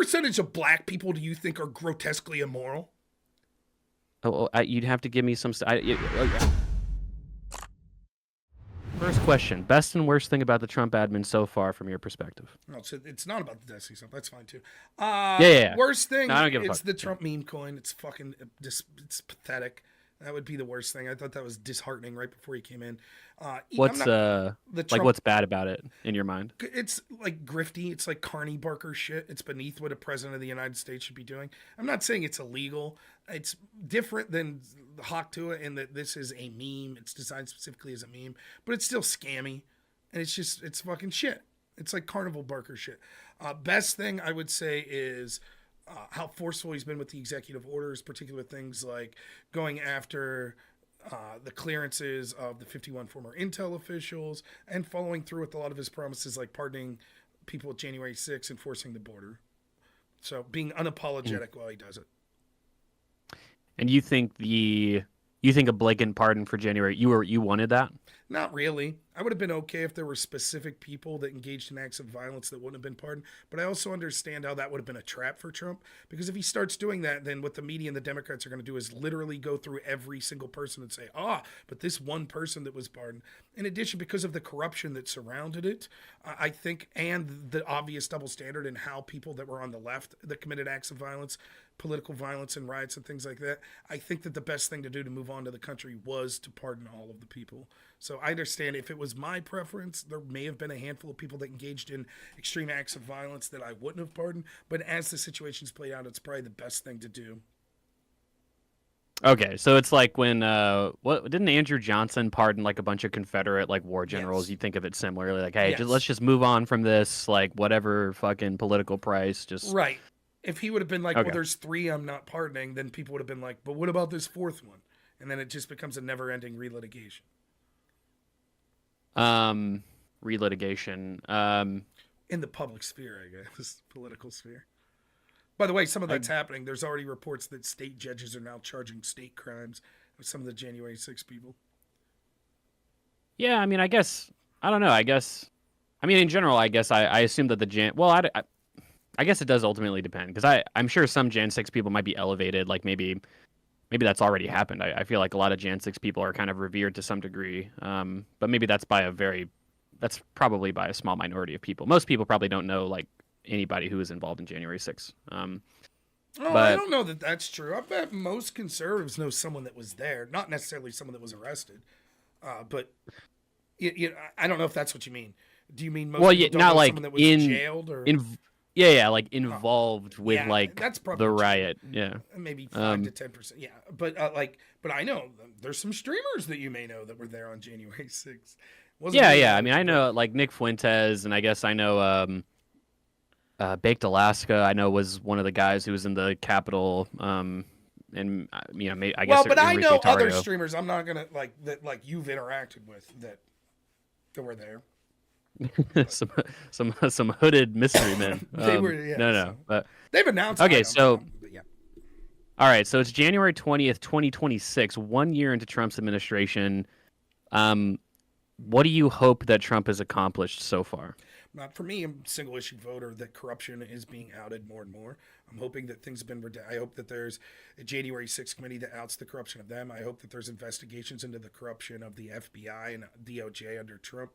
percentage of black people do you think are grotesquely immoral? You'd have to give me some. First question: best and worst thing about the Trump admin so far, from your perspective? No, it's not about the Destiny stuff. That's fine too. Yeah. Worst No, thing, I don't give a it's fuck. the Trump meme coin. It's fucking it's pathetic. That would be the worst thing. I thought that was disheartening right before he came in. I'm What's not the Trump. what's bad about it in your mind? It's like grifty. It's like Carney Barker shit. It's beneath what a president of the United States should be doing. I'm not saying it's illegal. It's different than Hawk Tuah in that this is a meme. It's designed specifically as a meme, but it's still scammy, and it's fucking shit. It's like Carnival Barker shit. Best thing I would say is how forceful he's been with the executive orders, particular things like going after the clearances of the 51 former intel officials and following through with a lot of his promises, like pardoning people with January 6th, enforcing the border. So being unapologetic while he does it. And you think a blatant pardon for January? You wanted that? Not really. I would have been okay if there were specific people that engaged in acts of violence that wouldn't have been pardoned. But I also understand how that would have been a trap for Trump. Because if he starts doing that, then what the media and the Democrats are going to do is literally go through every single person and say, but this one person that was pardoned. In addition, because of the corruption that surrounded it, I think, and the obvious double standard in how people that were on the left that committed acts of violence, political violence and riots and things like that, I think that the best thing to do to move on to the country was to pardon all of the people. So I understand if it was my preference, there may have been a handful of people that engaged in extreme acts of violence that I wouldn't have pardoned. But as the situation's played out, it's probably the best thing to do. Okay, so it's like when what didn't Andrew Johnson pardon like a bunch of Confederate like war generals? Yes. You think of it similarly, like, hey, Yes. let's just move on from this, like whatever fucking political price, just Right. If he would have been like, okay. well, there's 3 I'm not pardoning, then people would have been like, but what about this 4th one? And then it just becomes a never-ending relitigation. Relitigation. In the public sphere, I guess, political sphere. By the way, some of that's happening. There's already reports that state judges are now charging state crimes with some of the January 6 people. Yeah, I mean, I guess I don't know. I mean, in general, I guess I assume that I guess it does ultimately depend because I'm sure some Jan 6 people might be elevated, like maybe that's already happened. I feel like a lot of Jan 6 people are kind of revered to some degree, but maybe that's probably by a small minority of people. Most people probably don't know like anybody who was involved in January 6th. I don't know that that's true. I bet most conservatives know someone that was there, not necessarily someone that was arrested. But I don't know if that's what you mean. Do you mean most people don't know like someone that was jailed or like involved with like that's the riot. Yeah, maybe 5 to 10%. Yeah, but but I know there's some streamers that you may know that were there on January 6th. Yeah. I mean, I know like Nick Fuentes, and I guess I know Baked Alaska. I know was one of the guys who was in the Capitol. And I guess. Well, but I know Tario. other streamers. I'm not gonna like that. Like you've interacted with that were there. some hooded mystery men. They were, yeah, no. But they've announced. Okay, so yeah. All right, so it's January 20th, 2026, 1 year into Trump's administration. What do you hope that Trump has accomplished so far? For me, I'm a single issue voter that corruption is being outed more and more. I'm hoping that things have been. I hope that there's a January 6th committee that outs the corruption of them. I hope that there's investigations into the corruption of the FBI and DOJ under Trump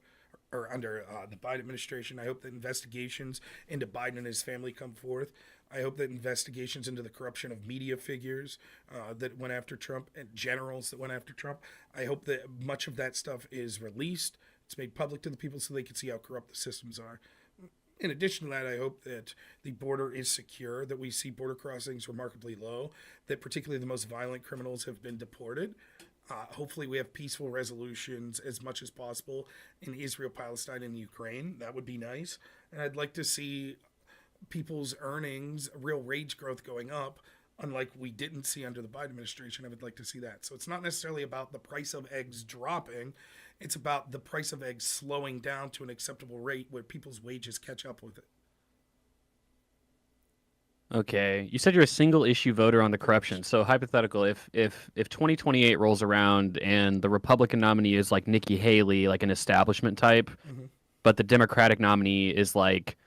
or under the Biden administration. I hope that investigations into Biden and his family come forth. I hope that investigations into the corruption of media figures that went after Trump and generals that went after Trump. I hope that much of that stuff is released. It's made public to the people so they can see how corrupt the systems are. In addition to that, I hope that the border is secure, that we see border crossings remarkably low, that particularly the most violent criminals have been deported. Hopefully we have peaceful resolutions as much as possible in Israel, Palestine, and Ukraine. That would be nice. And I'd like to see people's earnings, real wage growth going up, unlike we didn't see under the Biden administration. I would like to see that. So it's not necessarily about the price of eggs dropping. It's about the price of eggs slowing down to an acceptable rate where people's wages catch up with it. Okay, you said you're a single issue voter on the corruption. So hypothetical, if 2028 rolls around and the Republican nominee is like Nikki Haley, like an establishment type, but the Democratic nominee is like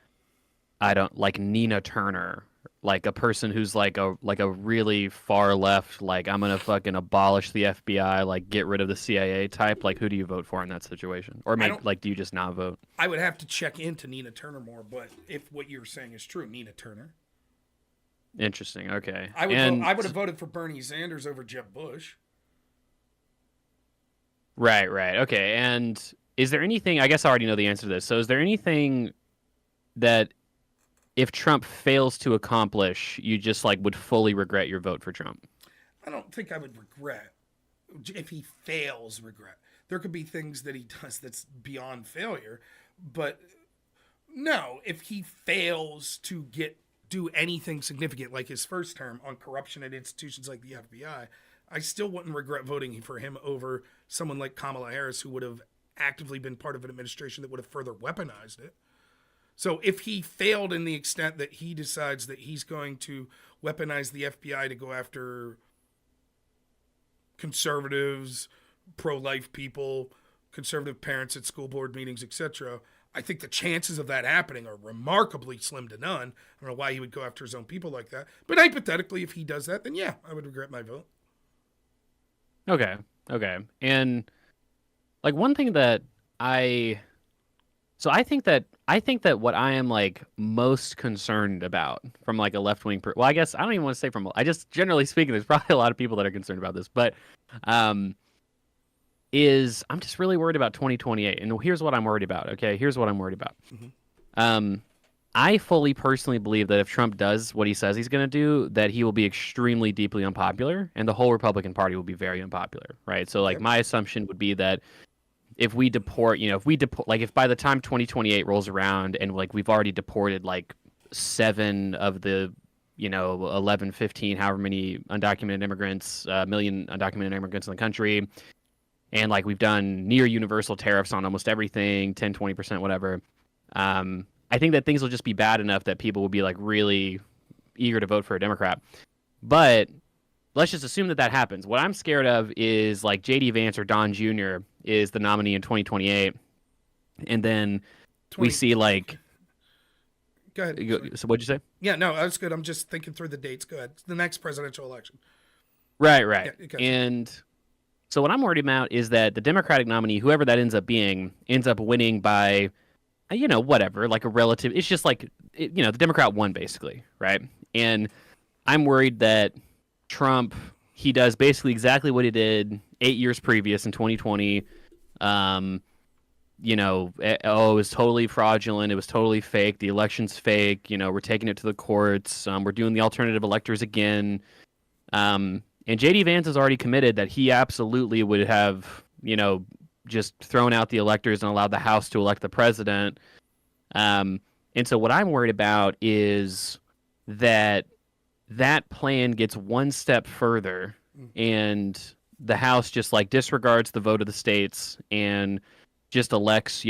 like Nina Turner, like a person who's like a really far left, like I'm gonna fucking abolish the FBI, like get rid of the CIA type, like who do you vote for in that situation? Or I maybe don't. like do you just not vote? I would have to check into Nina Turner more, but if what you're saying is true, Nina Turner, Interesting. Okay. I would. And I would have voted for Bernie Sanders over Jeb Bush. right, right. Okay. And is there anything? I guess I already know the answer to this. So is there anything that if Trump fails to accomplish, you just like would fully regret your vote for Trump? I don't think I would regret if he fails. Regret. There could be things that he does that's beyond failure, but no, if he fails to do anything significant like his first term on corruption at institutions like the FBI, I still wouldn't regret voting for him over someone like Kamala Harris, who would have actively been part of an administration that would have further weaponized it. So if he failed in the extent that he decides that he's going to weaponize the FBI to go after conservatives, pro-life people, conservative parents at school board meetings, etc., I think the chances of that happening are remarkably slim to none. I don't know why he would go after his own people like that. But hypothetically, if he does that, then yeah, I would regret my vote. Okay. Okay. And like one thing that I think that what I am like most concerned about from like a left wing well, I guess I don't even want to say I just generally speaking, there's probably a lot of people that are concerned about this, but is I'm just really worried about 2028. And here's what I'm worried about. Okay. Here's what I'm worried about. Mm-hmm. I fully personally believe that if Trump does what he says he's going to do, that he will be extremely deeply unpopular and the whole Republican Party will be very unpopular. Right. So like my assumption would be that if we deport, like if by the time 2028 rolls around and like we've already deported like 7 of the, 11, 15, however many undocumented immigrants, million undocumented immigrants in the country, and like we've done near universal tariffs on almost everything, 10, 20%, whatever. I think that things will just be bad enough that people will be like really eager to vote for a Democrat. But let's just assume that happens. What I'm scared of is like J.D. Vance or Don Jr. is the nominee in 2028. And then we see like... Go ahead. Sorry. So what'd you say? Yeah, no, that's good. I'm just thinking through the dates. Go ahead. It's the next presidential election. Right. Yeah, and so what I'm worried about is that the Democratic nominee, whoever that ends up being, ends up winning by, whatever, like a relative. It's just like, the Democrat won basically, right? And I'm worried that Trump, he does basically exactly what he did 8 years previous in 2020. It was totally fraudulent. It was totally fake. The election's fake. We're taking it to the courts. We're doing the alternative electors again. And J.D. Vance has already committed that he absolutely would have, just thrown out the electors and allowed the House to elect the president. And so what I'm worried about is that plan gets one step further and the House just like disregards the vote of the states and just elects,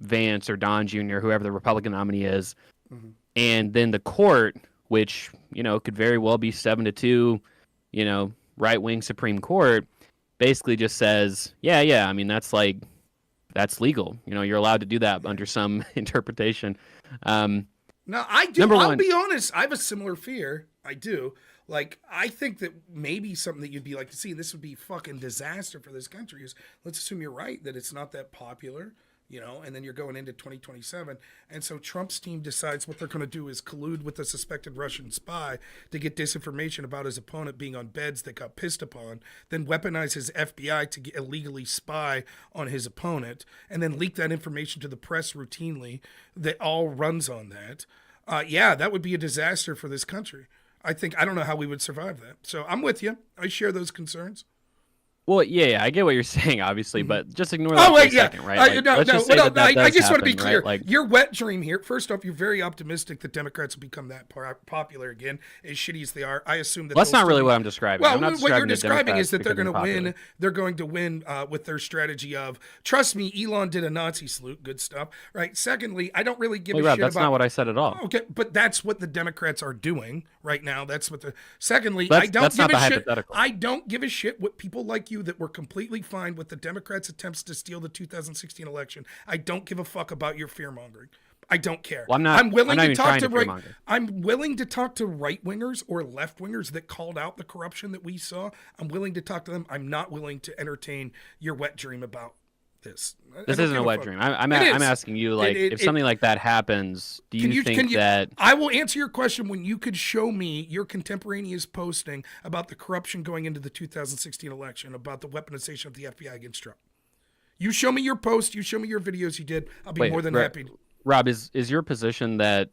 Vance or Don Jr., whoever the Republican nominee is. Mm-hmm. And then the court, which, could very well be 7-2, right-wing Supreme Court, basically just says, yeah, I mean, that's legal. You're allowed to do that under some interpretation. No, I do. I'll be honest. I have a similar fear. I do. Like, I think that maybe something that you'd be like, see, this would be fucking disaster for this country is, let's assume you're right, that it's not that popular, and then you're going into 2027. And so Trump's team decides what they're going to do is collude with a suspected Russian spy to get disinformation about his opponent being on beds that got pissed upon, then weaponize his FBI to illegally spy on his opponent, and then leak that information to the press routinely that all runs on that. That would be a disaster for this country. I don't know how we would survive that. So I'm with you. I share those concerns. Well, yeah, I get what you're saying, obviously, but just ignore that for a second, right? I just want to be clear. Right? Like, your wet dream here, first off, you're very optimistic that Democrats will become that popular again, as shitty as they are. I assume that... Well, that's not really what I'm describing. Well, I'm not what you're describing is that they're going to win. They're going to win with their strategy of, trust me, Elon did a Nazi salute. Good stuff. Right? Secondly, I don't really give a shit that's about... not what I said at all. Okay, but that's what the Democrats are doing right now. That's what the... Secondly, I don't give a shit what people like you that were completely fine with the Democrats' attempts to steal the 2016 election. I don't give a fuck about your fear mongering. I don't care. Well, I'm willing not to even talk trying to to right. fearmonger. I'm willing to talk to right wingers or left wingers that called out the corruption that we saw. I'm willing to talk to them. I'm not willing to entertain your wet dream about this. This isn't a wet dream. I'm asking you, like, if something like that happens, do you think that... I will answer your question when you could show me your contemporaneous posting about the corruption going into the 2016 election, about the weaponization of the FBI against Trump. You show me your post, you show me your videos you did, I'll be more than happy. Rob, is your position that...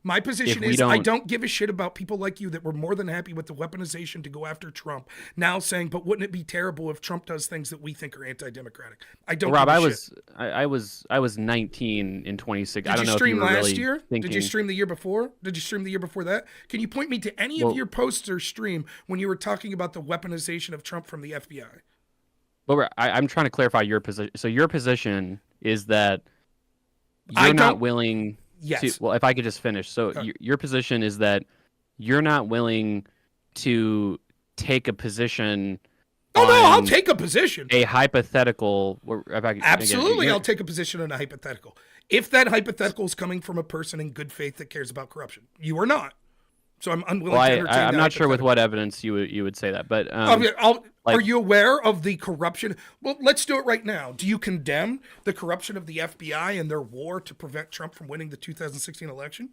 My position is I don't give a shit about people like you that were more than happy with the weaponization to go after Trump, now saying, but wouldn't it be terrible if Trump does things that we think are anti-democratic? I don't Rob, give a shit. I was 19 in 2016. Did I don't you know stream if you were last really year? thinking... Did you stream the year before? Did you stream the year before that? Can you point me to any of your posts or stream when you were talking about the weaponization of Trump from the FBI? But I'm trying to clarify your position. So your position is that you're not willing... Yes. Well, if I could just finish. So your position is that you're not willing to take a position. Oh, no, I'll take a position. A hypothetical. Absolutely, I'll take a position on a hypothetical. If that hypothetical is coming from a person in good faith that cares about corruption. You are not. So I'm unwilling to entertain that. I'm not sure with what evidence you would say that, but are you aware of the corruption? Well, let's do it right now. Do you condemn the corruption of the FBI and their war to prevent Trump from winning the 2016 election?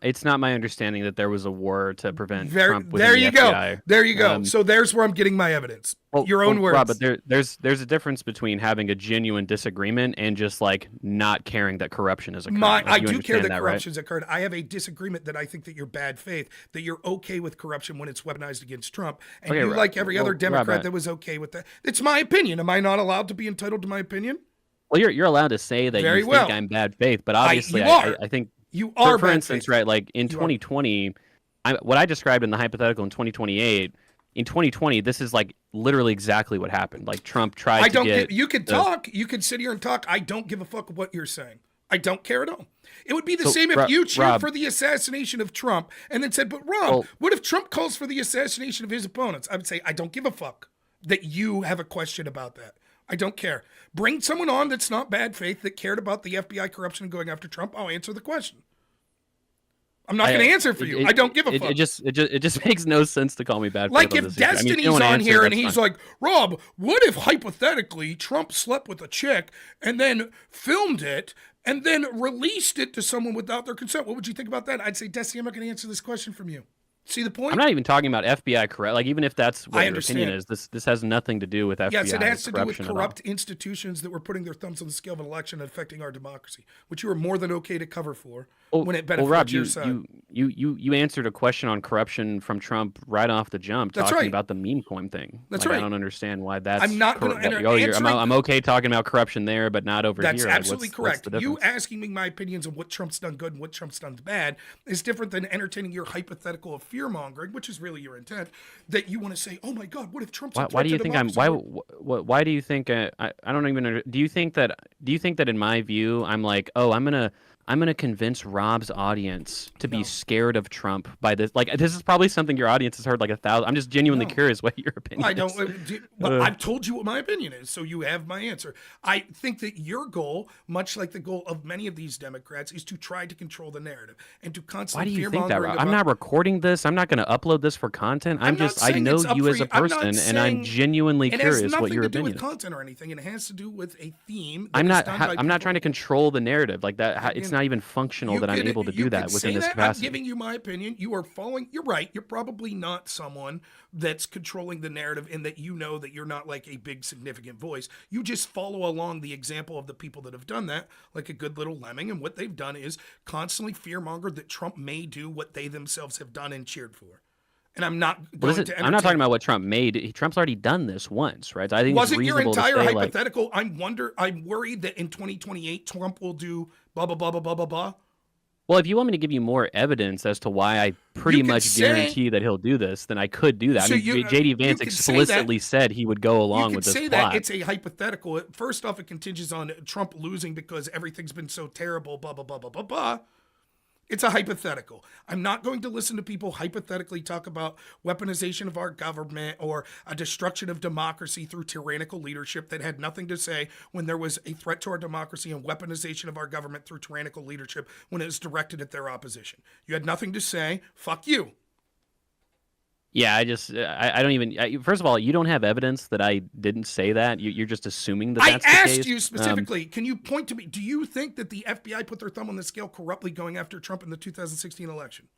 It's not my understanding that there was a war to prevent Trump winning there the you FBI. go. There you go. So there's where I'm getting my evidence. Your own words. Rob, but there's a difference between having a genuine disagreement and just like not caring that corruption is occurring. I do care that corruption's occurred. I have a disagreement that I think that you're bad faith, that you're okay with corruption when it's weaponized against Trump, and you, like every other Democrat that was okay with that. It's my opinion. Am I not allowed to be entitled to my opinion? Well, you're allowed to say that you think I'm bad faith, but obviously I think you are. For instance, right? Like in 2020, what I described in the hypothetical in 2028. In 2020, this is like literally exactly what happened. Like Trump tried to get... You could talk. You could sit here and talk. I don't give a fuck what you're saying. I don't care at all. It would be the same if you cheered for the assassination of Trump and then said, but Rob, what if Trump calls for the assassination of his opponents? I would say, I don't give a fuck that you have a question about that. I don't care. Bring someone on that's not bad faith, that cared about the FBI corruption going after Trump. I'll answer the question. I'm not going to answer for you. I don't give a fuck. It just makes no sense to call me bad. Like if Destiny's on here and he's like, Rob, what if hypothetically Trump slept with a chick and then filmed it and then released it to someone without their consent? What would you think about that? I'd say, Destiny, I'm not going to answer this question from you. See the point? I'm not even talking about FBI corrupt. Like, even if that's what your opinion is, this has nothing to do with FBI. Yes, it has to do with corrupt institutions that were putting their thumbs on the scale of an election and affecting our democracy, which you were more than okay to cover for when it benefited your side. You answered a question on corruption from Trump right off the jump, talking about the meme coin thing. That's right. I don't understand why that's. I'm not going to. I'm okay talking about corruption there, but not over here. That's absolutely correct. You asking me my opinions on what Trump's done good and what Trump's done bad is different than entertaining your hypothetical of fear mongering, which is really your intent. That you want to say, "Oh my God, what if Trump's?" Why do you think I'm? Why do you think I don't even? Do you think that in my view I'm like, oh, I'm gonna convince Rob's audience to be scared of Trump by this. Like, this is probably something your audience has heard like 1,000. I'm just genuinely curious what your opinion is. I don't. But I've told you what my opinion is, so you have my answer. I think that your goal, much like the goal of many of these Democrats, is to try to control the narrative and to constantly. Why do you think that, Rob? I'm not recording this. I'm not going to upload this for content. I know you as a person, and I'm genuinely curious what your opinion is. It has nothing to do with content or anything. It has to do with a theme. I'm not trying to control the narrative like that. It's not even functional that I'm able to do that within this capacity. I'm giving you my opinion. You are following. You're right. You're probably not someone that's controlling the narrative in that you know that you're not like a big significant voice. You just follow along the example of the people that have done that, like a good little lemming. And what they've done is constantly fearmonger that Trump may do what they themselves have done and cheered for. And I'm not going to. I'm not talking about what Trump made. Trump's already done this once, right? So I think wasn't it's your reasonable entire to say, hypothetical? I'm worried that in 2028 Trump will do blah blah blah blah blah blah blah. Well, if you want me to give you more evidence as to why I pretty much guarantee that he'll do this, then I could do that. So I mean, J.D. Vance explicitly said he would go along with this plot. You could say that it's a hypothetical. First off, it contingents on Trump losing because everything's been so terrible. Blah blah blah blah blah blah. It's a hypothetical. I'm not going to listen to people hypothetically talk about weaponization of our government or a destruction of democracy through tyrannical leadership that had nothing to say when there was a threat to our democracy and weaponization of our government through tyrannical leadership when it was directed at their opposition. You had nothing to say. Fuck you. Yeah, I don't even. First of all, you don't have evidence that I didn't say that. You're just assuming that that's the case. I asked you specifically, can you point to me? Do you think that the FBI put their thumb on the scale corruptly going after Trump in the 2016 election?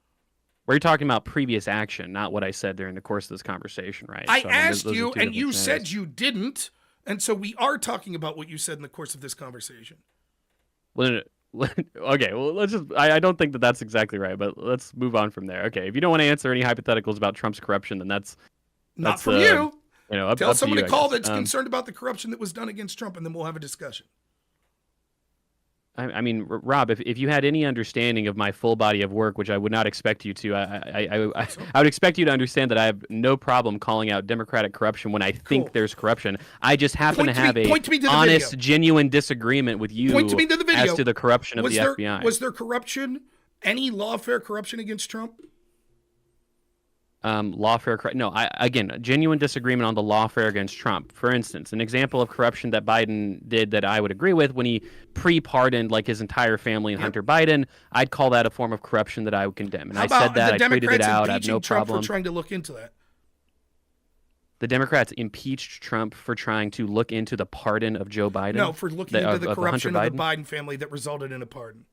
We're talking about previous action, not what I said during the course of this conversation, right? I asked you, and you said you didn't. And so we are talking about what you said in the course of this conversation. Well, okay, well, let's just. I don't think that that's exactly right, but let's move on from there. Okay, if you don't want to answer any hypotheticals about Trump's corruption, then that's not from you. Tell up someone to to call that's concerned about the corruption that was done against Trump, and then we'll have a discussion. I mean, Rob, if you had any understanding of my full body of work, which I would not expect you to, I would expect you to understand that I have no problem calling out Democratic corruption when I think there's corruption. I just happen to have a honest, genuine disagreement with you point to me to the video. As to the corruption of the FBI. Was there corruption, any lawfare corruption against Trump? Lawfare. No, again, genuine disagreement on the lawfare against Trump. For instance, an example of corruption that Biden did that I would agree with when he pre-pardoned like his entire family and Hunter Biden, I'd call that a form of corruption that I would condemn. And I said that, I tweeted it out, I have no Trump problem. For trying to look into that. The Democrats impeached Trump for trying to look into the pardon of Joe Biden? No, for looking into the corruption of the Biden family that resulted in a pardon.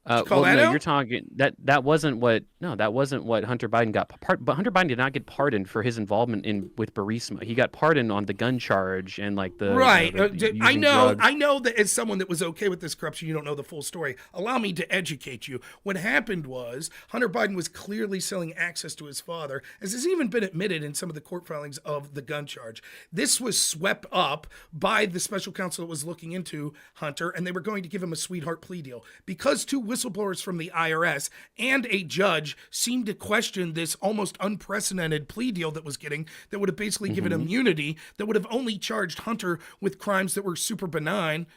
You're talking that wasn't what Hunter Biden got. But Hunter Biden did not get pardoned for his involvement with Burisma. He got pardoned on the gun charge and like the I know that as someone that was okay with this corruption, you don't know the full story. Allow me to educate you. What happened was Hunter Biden was clearly selling access to his father, as has even been admitted in some of the court filings of the gun charge. This was swept up by the special counsel that was looking into Hunter, and they were going to give him a sweetheart plea deal because two whistleblowers from the IRS and a judge seemed to question this almost unprecedented plea deal that was getting that would have basically given immunity that would have only charged Hunter with crimes that were super benign.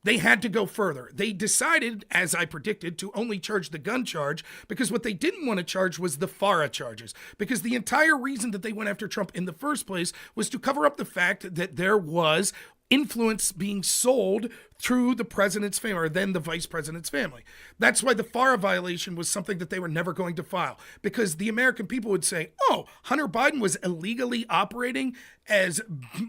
They had to go further. They decided, as I predicted, to only charge the gun charge because what they didn't want to charge was the FARA charges. Because the entire reason that they went after Trump in the first place was to cover up the fact that there was influence being sold through the president's family, or then the vice president's family. That's why the FARA violation was something that they were never going to file, because the American people would say, oh, Hunter Biden was illegally operating as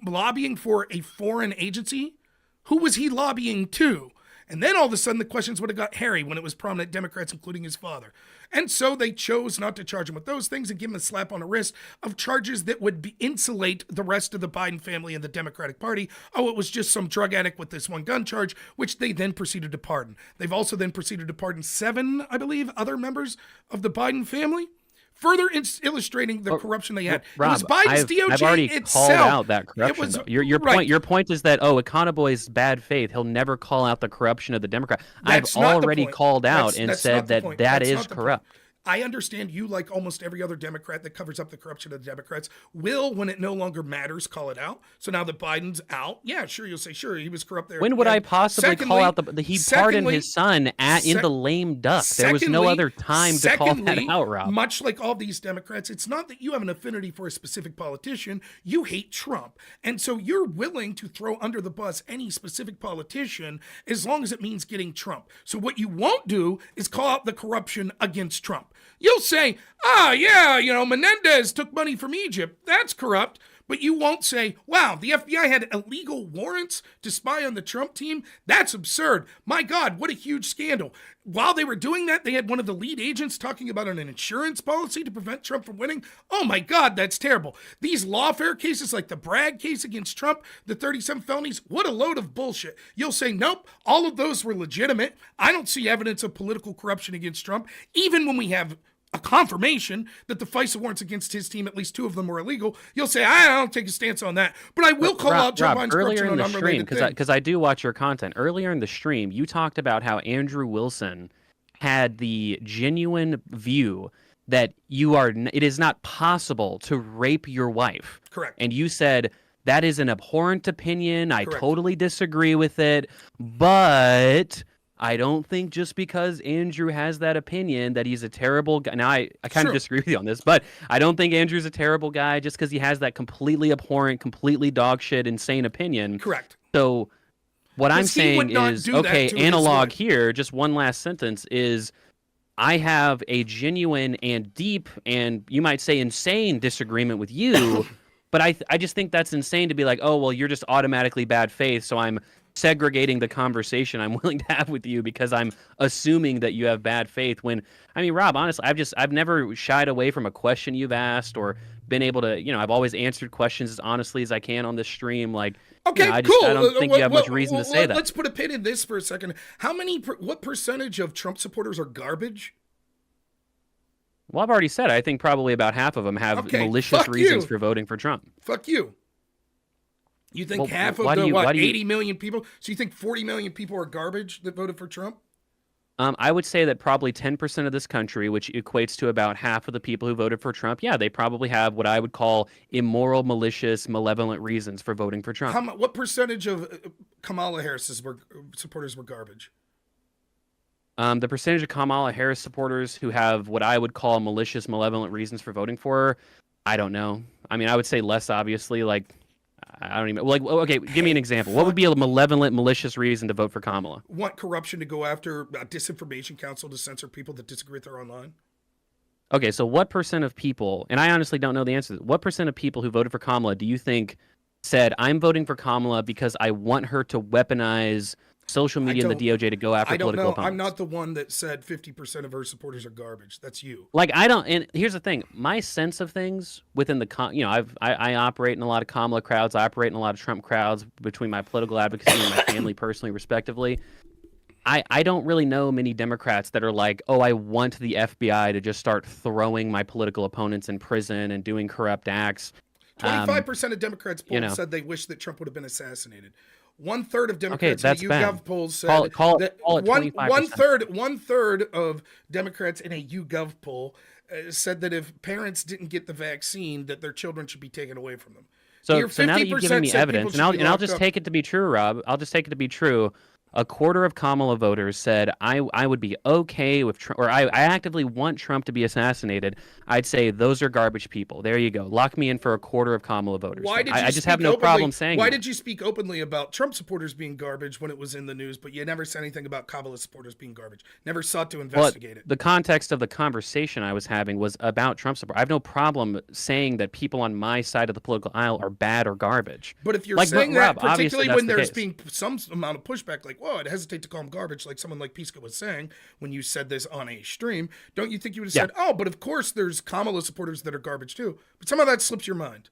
lobbying for a foreign agency? Who was he lobbying to? And then all of a sudden the questions would have got hairy when it was prominent Democrats, including his father. And so they chose not to charge him with those things and give him a slap on the wrist of charges that would insulate the rest of the Biden family and the Democratic Party. Oh, it was just some drug addict with this one gun charge, which they then proceeded to pardon. They've also then proceeded to pardon 7, I believe, other members of the Biden family, further illustrating the corruption they had. Rob, it was Biden's DOJ I've already itself. called out that corruption. Your point is that Econoboi's bad faith. He'll never call out the corruption of the Democrat. I've already called out and said that is corrupt. I understand you, like almost every other Democrat that covers up the corruption of the Democrats, will, when it no longer matters, call it out. So now that Biden's out, yeah, sure, you'll say, sure, he was corrupt there. When would I possibly call out he pardoned his son in the lame duck? There was no other time to call that out, Rob. Much like all these Democrats, it's not that you have an affinity for a specific politician. You hate Trump. And so you're willing to throw under the bus any specific politician as long as it means getting Trump. So what you won't do is call out the corruption against Trump. You'll say, Menendez took money from Egypt. That's corrupt. But you won't say, wow, the FBI had illegal warrants to spy on the Trump team? That's absurd. My God, what a huge scandal. While they were doing that, they had one of the lead agents talking about an insurance policy to prevent Trump from winning. Oh my God, that's terrible. These lawfare cases like the Bragg case against Trump, the 37 felonies, what a load of bullshit. You'll say, nope, all of those were legitimate. I don't see evidence of political corruption against Trump, even when we have a confirmation that the FISA warrants against his team, at least 2 of them were illegal. You'll say, I don't take a stance on that. But I will call out Joe Biden's corruption on unrelated things. Because I do watch your content. Earlier in the stream, you talked about how Andrew Wilson had the genuine view that it is not possible to rape your wife. Correct. And you said, that is an abhorrent opinion. I totally disagree with it. But I don't think just because Andrew has that opinion that he's a terrible guy. Now, I kind of Sure. disagree with you on this, but I don't think Andrew's a terrible guy just because he has that completely abhorrent, completely dogshit, insane opinion. Correct. So what I'm 'Cause he would saying not is, do that okay, to his analog wife. here, just one last sentence is I have a genuine and deep and you might say insane disagreement with you, but I just think that's insane to be like, oh, well, you're just automatically bad faith, so I'm segregating the conversation I'm willing to have with you because I'm assuming that you have bad faith when I mean, Rob, honestly, I've never shied away from a question you've asked or been able to, I've always answered questions as honestly as I can on this stream. Like, Okay, I cool. don't think you have much reason to say that. Let's put a pin in this for a second. What percentage of Trump supporters are garbage? Well, I've already said I think probably about half of them have malicious reasons for voting for Trump. Fuck you. You think half of why do the, you- what, why do you- 80 million people? So you think 40 million people are garbage that voted for Trump? I would say that probably 10% of this country, which equates to about half of the people who voted for Trump, yeah, they probably have what I would call immoral, malicious, malevolent reasons for voting for Trump. What percentage of Kamala Harris's supporters were garbage? The percentage of Kamala Harris supporters who have what I would call malicious, malevolent reasons for voting for her, I don't know. I mean, I would say less, obviously. Like, I don't even like. Okay, give me an example. What would be a malevolent, malicious reason to vote for Kamala? Want corruption to go after a disinformation council to censor people that disagree with her online? Okay, so what percent of people, and I honestly don't know the answer, what percent of people who voted for Kamala do you think said, I'm voting for Kamala because I want her to weaponize social media and the DOJ to go after political opponents? I'm not the one that said 50% of her supporters are garbage. That's you. Like, I don't, and here's the thing, my sense of things within the, I operate in a lot of Kamala crowds, I operate in a lot of Trump crowds between my political advocacy and my family personally, respectively. I don't really know many Democrats that are like, oh, I want the FBI to just start throwing my political opponents in prison and doing corrupt acts. 25% of Democrats polled said they wish that Trump would have been assassinated. 1/3 of Democrats in a YouGov poll said that one third of Democrats in a YouGov poll said that if parents didn't get the vaccine, that their children should be taken away from them. So now that you've given me evidence, and I'll just take it to be true, Rob. I'll just take it to be true. A quarter of Kamala voters said I would be okay with Trump, or I actively want Trump to be assassinated. I'd say those are garbage people. There you go. Lock me in for a quarter of Kamala voters. I just have no problem saying Why did you speak openly about Trump supporters being garbage when it was in the news, but you never said anything about Kamala supporters being garbage? Never sought to investigate it. The context of the conversation I was having was about Trump support. I have no problem saying that people on my side of the political aisle are bad or garbage. But if you're saying that, particularly when there's being some amount of pushback, like, well, I'd hesitate to call him garbage, like someone like Pisca was saying when you said this on a stream, don't you think you would have said, oh, but of course there's Kamala supporters that are garbage too? But somehow that slips your mind.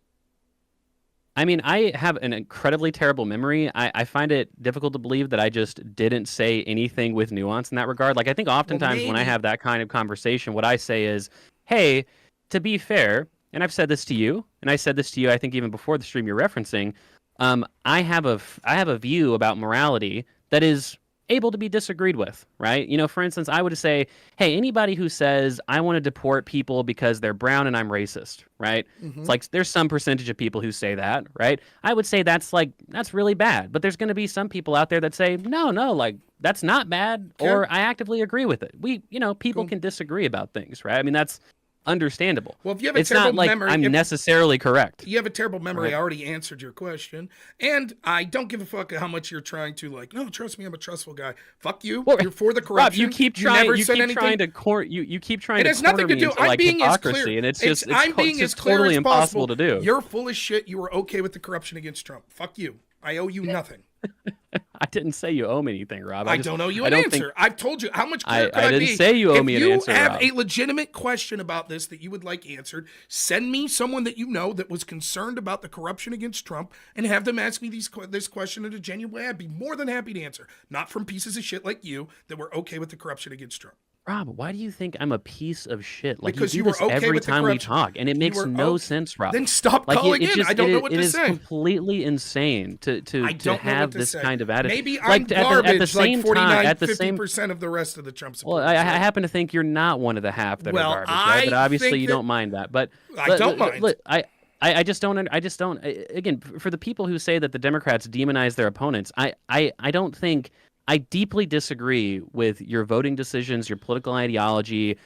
I mean, I have an incredibly terrible memory. I find it difficult to believe that I just didn't say anything with nuance in that regard. Like, I think oftentimes when I have that kind of conversation, what I say is, hey, to be fair, and I've said this to you, and I said this to you, I think even before the stream you're referencing, I have a view about morality that is able to be disagreed with, right? For instance, I would say, hey, anybody who says I want to deport people because they're brown and I'm racist, right? Mm-hmm. It's like there's some percentage of people who say that, right? I would say that's really bad, but there's going to be some people out there that say, no, like that's not bad, or I actively agree with it. People can disagree about things, right? I mean, that's understandable. Well, if you have a terrible memory, I'm necessarily correct. You have a terrible memory. Right. I already answered your question, and I don't give a fuck how much you're trying to no, trust me, I'm a trustful guy. Fuck you. Well, you're for the corruption. Rob, you keep trying. You keep trying to corner me. It has nothing to do. I'm being as clear. And it's totally impossible to do. You're full of shit. You were okay with the corruption against Trump. Fuck you. I owe you nothing. I didn't say you owe me anything, Rob. I don't owe you an answer. I've told you how much clearer could I be. I didn't say you owe me an answer, If you have Rob. a legitimate question about this that you would like answered, send me someone that you know that was concerned about the corruption against Trump and have them ask me this question in a genuine way. I'd be more than happy to answer. Not from pieces of shit like you that were okay with the corruption against Trump. Rob, why do you think I'm a piece of shit? Like, because you do this okay every time we talk, and it makes no sense, Rob. Then stop calling in. I don't know what to say. It is completely insane to have this kind of attitude. Maybe I'm garbage, at the same 50% of the rest of the Trump supporters. Well, I happen to think you're not one of the half that are garbage, right? But obviously you don't mind that. But I don't mind. Look, I just don't. Again, for the people who say that the Democrats demonize their opponents, I don't think I deeply disagree with your voting decisions, your political ideology,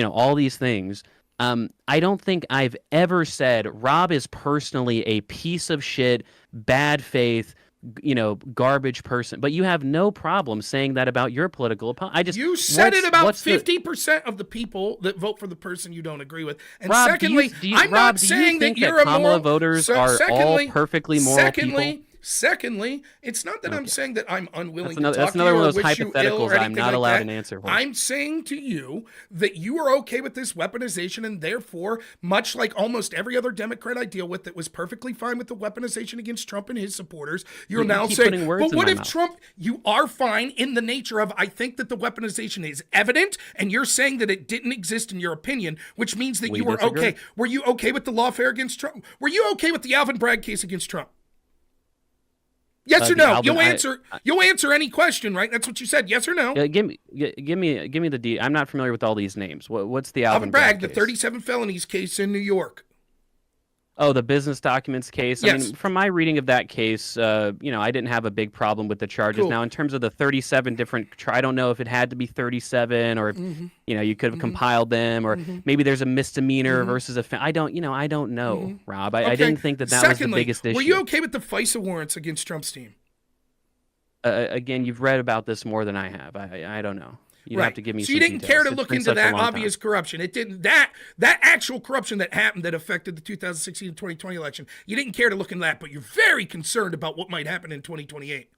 all these things. I don't think I've ever said Rob is personally a piece of shit, bad faith, garbage person. But you have no problem saying that about your political opponent. You said it about 50% of the people that vote for the person you don't agree with. And Rob, secondly, I'm not saying that you're a Kamala moral voters are all perfectly moral people. Secondly, it's not that I'm saying that I'm unwilling to talk that's to another you one or of those wish you ill or hypotheticals I'm anything not like allowed that. an answer for. I'm saying to you that you are okay with this weaponization, and therefore, much like almost every other Democrat I deal with that was perfectly fine with the weaponization against Trump and his supporters, you're now saying, but what if Trump, you are fine in the nature of, I think that the weaponization is evident, and you're saying that it didn't exist in your opinion, which means that you were okay. Were you okay with the lawfare against Trump? Were you okay with the Alvin Bragg case against Trump? Yes or no? You'll answer any question, right? That's what you said. Yes or no? Give me the I'm not familiar with all these names. What's the Alvin Bragg, the case? 37 felonies case in New York. Oh, the business documents case. Yes. I mean, from my reading of that case, I didn't have a big problem with the charges. Cool. Now, in terms of the 37 different, I don't know if it had to be 37 or if, you could have compiled them, or maybe there's a misdemeanor versus a. I don't know, Rob. I didn't think that was the biggest issue. Were you okay with the FISA warrants against Trump's team? Again, you've read about this more than I have. I don't know. You'd have to give me some details. So you didn't care to look into that obvious corruption. It didn't that actual corruption that happened that affected the 2016 and 2020 election. You didn't care to look into that, but you're very concerned about what might happen in 2028.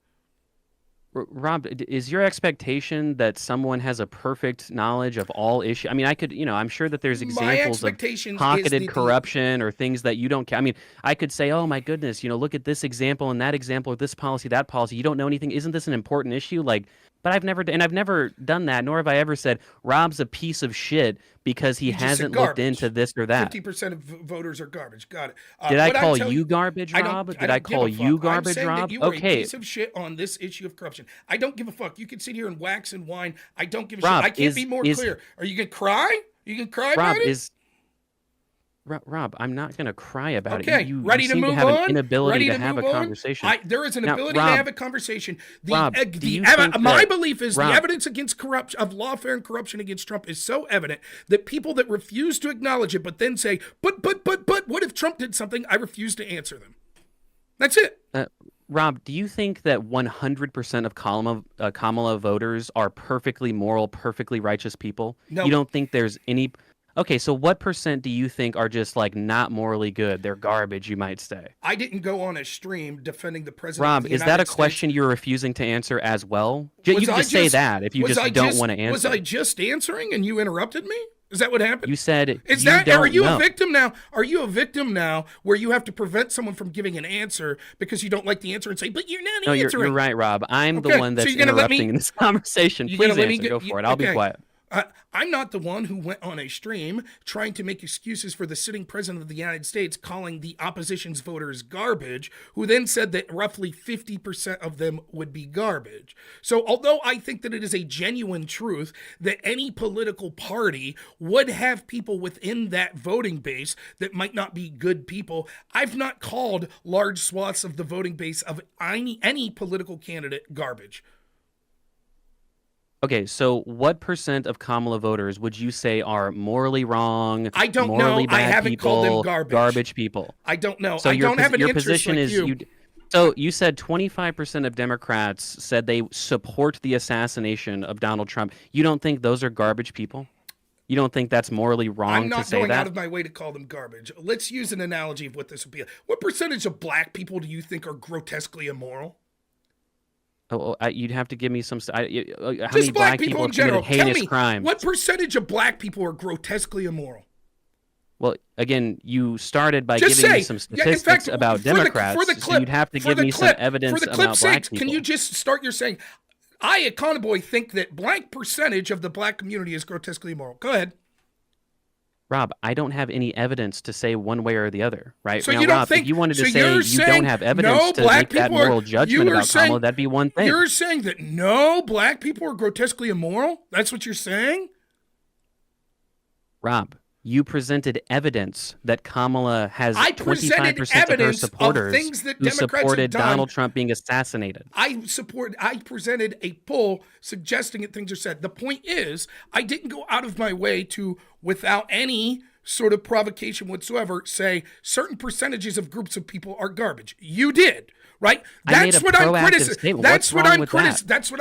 Rob, is your expectation that someone has a perfect knowledge of all issues? I mean, I'm sure that there's examples of pocketed corruption or things that you don't. I mean, I could say, oh my goodness, look at this example and that example, or this policy, that policy. You don't know anything. Isn't this an important issue? But I've never done that, nor have I ever said Rob's a piece of shit because he hasn't looked into this or that. 50% of voters are garbage. Got it. Did I call you garbage, Rob? Did I call you garbage, Rob? That you were a piece of shit on this issue of corruption. I don't give a fuck. You can sit here and wax and whine. I don't give a shit. I can't be more clear. Are you gonna cry? You can cry about it? Rob, I'm not going to cry about it. You ready to seem move to have on? an inability to have a on? conversation. There is an ability Rob, to have a conversation. My belief is the evidence against corruption of lawfare and corruption against Trump is so evident that people that refuse to acknowledge it, but then say, but, what if Trump did something? I refuse to answer them. That's it. Rob, do you think that 100% of Kamala voters are perfectly moral, perfectly righteous people? No. You don't think there's any... Okay, so what percent do you think are just not morally good? They're garbage, you might say. I didn't go on a stream defending the president. Rob, of the United is that a States. question you're refusing to answer as well? You can just say that if you don't want to answer. Was I just answering and you interrupted me? Is that what happened? You said are you a victim now? Are you a victim now where you have to prevent someone from giving an answer because you don't like the answer and say, but you're not answering? No, you're right, Rob. I'm the one that's interrupting in this conversation. Please answer. Go for it. I'll be quiet. I'm not the one who went on a stream trying to make excuses for the sitting president of the United States calling the opposition's voters garbage, who then said that roughly 50% of them would be garbage. So although I think that it is a genuine truth that any political party would have people within that voting base that might not be good people, I've not called large swaths of the voting base of any political candidate garbage. Okay, so what percent of Kamala voters would you say are morally wrong? I don't morally know. Bad I haven't people, called them garbage people. I don't know. So I don't have an your interest position like is you. So you said 25% of Democrats said they support the assassination of Donald Trump. You don't think those are garbage people? You don't think that's morally wrong to say that? I'm not going out of my way to call them garbage. Let's use an analogy of what this would be. What percentage of black people do you think are grotesquely immoral? Oh, you'd have to give me some. How Just many black people in general. Heinous Tell me, crimes? what percentage of black people are grotesquely immoral? Well, again, you started by giving me some statistics about Democrats, so you'd have to give me some evidence about black people. Can you just start your saying, I, Econoboi, think that blank percentage of the black community is grotesquely immoral? Go ahead. Rob, I don't have any evidence to say one way or the other, right? So now, you don't Rob, think, if you wanted to so say you don't have evidence to make that moral judgment about Kamala, that'd be one thing. You're saying that no black people are grotesquely immoral? That's what you're saying? Rob, You presented evidence that Kamala has I presented 25% of her evidence of supporters things that who Democrats have supported done. Donald Trump being assassinated. I presented a poll suggesting that things are said. The point is, I didn't go out of my way to, without any sort of provocation whatsoever, say certain percentages of groups of people are garbage. You did, right? That's what I'm criticizing. That's what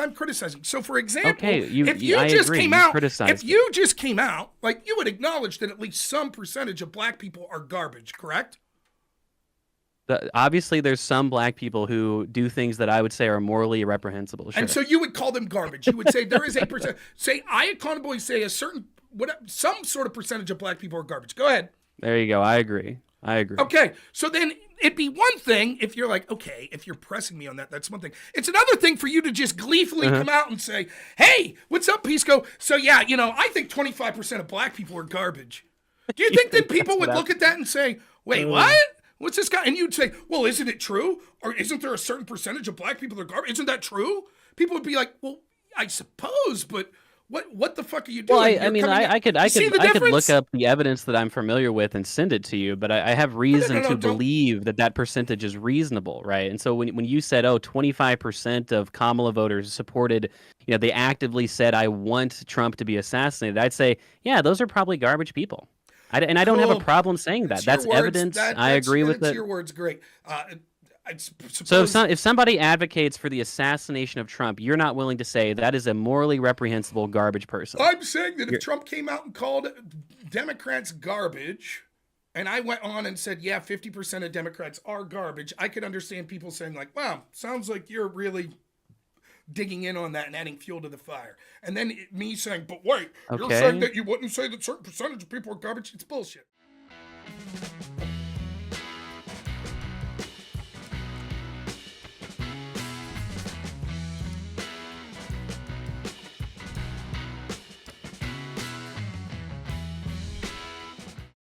I'm criticizing. So, for example, Okay, if you just came out, like, you would acknowledge that at least some percentage of black people are garbage, correct? Obviously, there's some black people who do things that I would say are morally reprehensible. Sure. And so you would call them garbage. You would say there is a percent. Say I, Econoboi, say some sort of percentage of black people are garbage. Go ahead. There you go. I agree. Okay, so then it'd be one thing if you're like, okay, if you're pressing me on that, that's one thing. It's another thing for you to just gleefully come out and say, hey, what's up, Pisco? So yeah, I think 25% of black people are garbage. Do you think that people would look at that and say, wait, what? What's this guy? And you'd say, well, isn't it true? Or isn't there a certain percentage of black people that are garbage? Isn't that true? People would be like, well, I suppose, but what the fuck are you doing? Well, I could look up the evidence that I'm familiar with and send it to you, but I have reason to believe that percentage is reasonable, right? And so when you said, 25% of Kamala voters supported, they actively said, I want Trump to be assassinated, I'd say, yeah, those are probably garbage people. I don't have a problem saying that. That's evidence. I agree with it. Your words, great. So if somebody advocates for the assassination of Trump, you're not willing to say that is a morally reprehensible garbage person. I'm saying that if Trump came out and called Democrats garbage, and I went on and said, yeah, 50% of Democrats are garbage, I could understand people saying like, wow, sounds like you're really digging in on that and adding fuel to the fire. And then me saying, but wait, you're saying that you wouldn't say that certain percentage of people are garbage? It's bullshit.